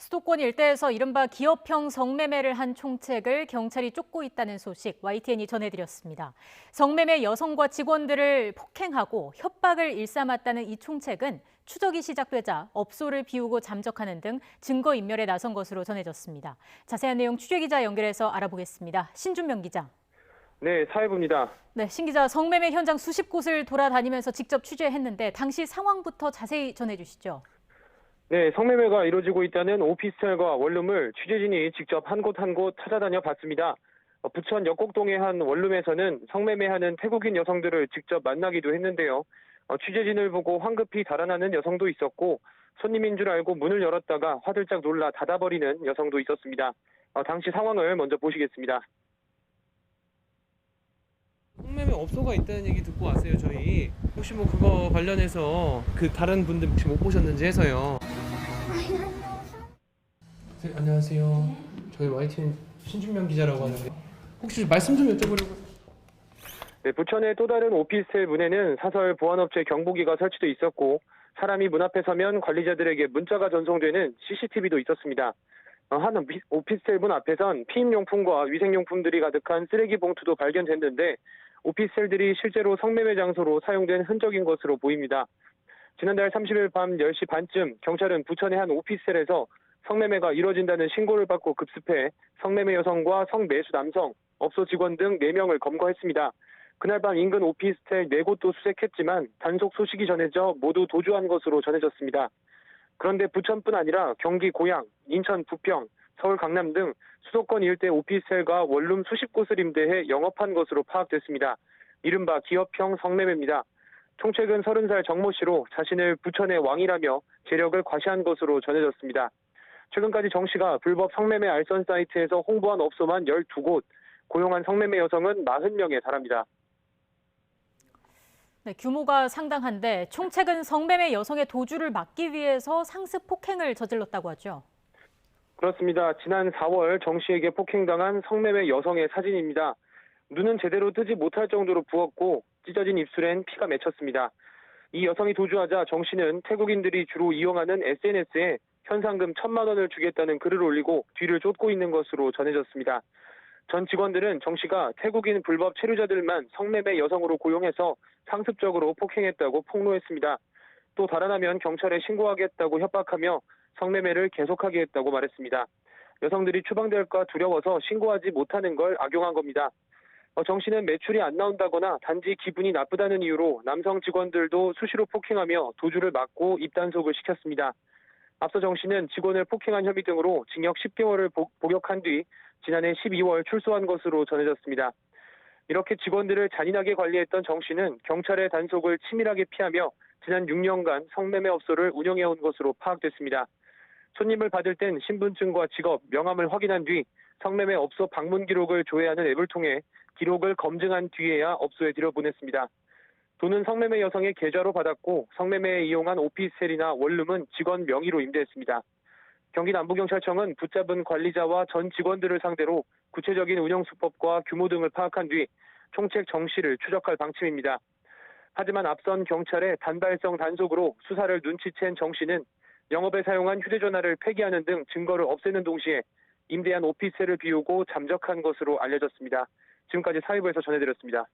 수도권 일대에서 이른바 기업형 성매매를 한 총책을 경찰이 쫓고 있다는 소식 YTN이 전해드렸습니다. 성매매 여성과 직원들을 폭행하고 협박을 일삼았다는 이 총책은 추적이 시작되자 업소를 비우고 잠적하는 등 증거인멸에 나선 것으로 전해졌습니다. 자세한 내용 취재기자 연결해서 알아보겠습니다. 신준명 기자. 네, 사회부입니다. 네, 신 기자, 성매매 현장 수십 곳을 돌아다니면서 직접 취재했는데 당시 상황부터 자세히 전해주시죠. 네, 성매매가 이루어지고 있다는 오피스텔과 원룸을 취재진이 직접 한 곳 한 곳 찾아다녀 봤습니다. 부천 역곡동의 한 원룸에서는 성매매하는 태국인 여성들을 직접 만나기도 했는데요. 취재진을 보고 황급히 달아나는 여성도 있었고 손님인 줄 알고 문을 열었다가 화들짝 놀라 닫아버리는 여성도 있었습니다. 당시 상황을 먼저 보시겠습니다. 성매매 업소가 있다는 얘기 듣고 왔어요, 저희. 혹시 뭐 그거 관련해서 그 다른 분들 혹시 못 보셨는지 해서요. 네, 안녕하세요. 저희 YTN 신준명 기자라고 하는데 혹시 말씀 좀 여쭤보려고. 네, 부천의 또 다른 오피스텔 문에는 사설 보안업체 경보기가 설치돼 있었고 사람이 문 앞에 서면 관리자들에게 문자가 전송되는 CCTV도 있었습니다. 한 오피스텔 문 앞에선 피임용품과 위생용품들이 가득한 쓰레기 봉투도 발견됐는데 오피스텔들이 실제로 성매매 장소로 사용된 흔적인 것으로 보입니다. 지난달 30일 밤 10시 반쯤 경찰은 부천의 한 오피스텔에서 성매매가 이뤄진다는 신고를 받고 급습해 성매매 여성과 성매수 남성, 업소 직원 등 4명을 검거했습니다. 그날 밤 인근 오피스텔 4곳도 수색했지만 단속 소식이 전해져 모두 도주한 것으로 전해졌습니다. 그런데 부천뿐 아니라 경기 고양, 인천 부평, 서울 강남 등 수도권 일대 오피스텔과 원룸 수십 곳을 임대해 영업한 것으로 파악됐습니다. 이른바 기업형 성매매입니다. 총책은 30살 정모 씨로 자신을 부천의 왕이라며 재력을 과시한 것으로 전해졌습니다. 최근까지 정 씨가 불법 성매매 알선 사이트에서 홍보한 업소만 12곳, 고용한 성매매 여성은 40명에 달합니다. 네, 규모가 상당한데 총책은 성매매 여성의 도주를 막기 위해서 상습 폭행을 저질렀다고 하죠. 그렇습니다. 지난 4월 정 씨에게 폭행당한 성매매 여성의 사진입니다. 눈은 제대로 뜨지 못할 정도로 부었고 찢어진 입술엔 피가 맺혔습니다. 이 여성이 도주하자 정 씨는 태국인들이 주로 이용하는 SNS에 현상금 1,000만 원을 주겠다는 글을 올리고 뒤를 쫓고 있는 것으로 전해졌습니다. 전 직원들은 정 씨가 태국인 불법 체류자들만 성매매 여성으로 고용해서 상습적으로 폭행했다고 폭로했습니다. 또 달아나면 경찰에 신고하겠다고 협박하며 성매매를 계속하게 했다고 말했습니다. 여성들이 추방될까 두려워서 신고하지 못하는 걸 악용한 겁니다. 정 씨는 매출이 안 나온다거나 단지 기분이 나쁘다는 이유로 남성 직원들도 수시로 폭행하며 도주를 막고 입단속을 시켰습니다. 앞서 정 씨는 직원을 폭행한 혐의 등으로 징역 10개월을 복역한 뒤 지난해 12월 출소한 것으로 전해졌습니다. 이렇게 직원들을 잔인하게 관리했던 정 씨는 경찰의 단속을 치밀하게 피하며 지난 6년간 성매매 업소를 운영해온 것으로 파악됐습니다. 손님을 받을 땐 신분증과 직업, 명함을 확인한 뒤 성매매 업소 방문 기록을 조회하는 앱을 통해 기록을 검증한 뒤에야 업소에 들여보냈습니다. 돈은 성매매 여성의 계좌로 받았고 성매매에 이용한 오피스텔이나 원룸은 직원 명의로 임대했습니다. 경기 남부경찰청은 붙잡은 관리자와 전 직원들을 상대로 구체적인 운영 수법과 규모 등을 파악한 뒤 총책 정 씨를 추적할 방침입니다. 하지만 앞선 경찰의 단발성 단속으로 수사를 눈치챈 정 씨는 영업에 사용한 휴대전화를 폐기하는 등 증거를 없애는 동시에 임대한 오피스텔을 비우고 잠적한 것으로 알려졌습니다. 지금까지 사회부에서 전해드렸습니다.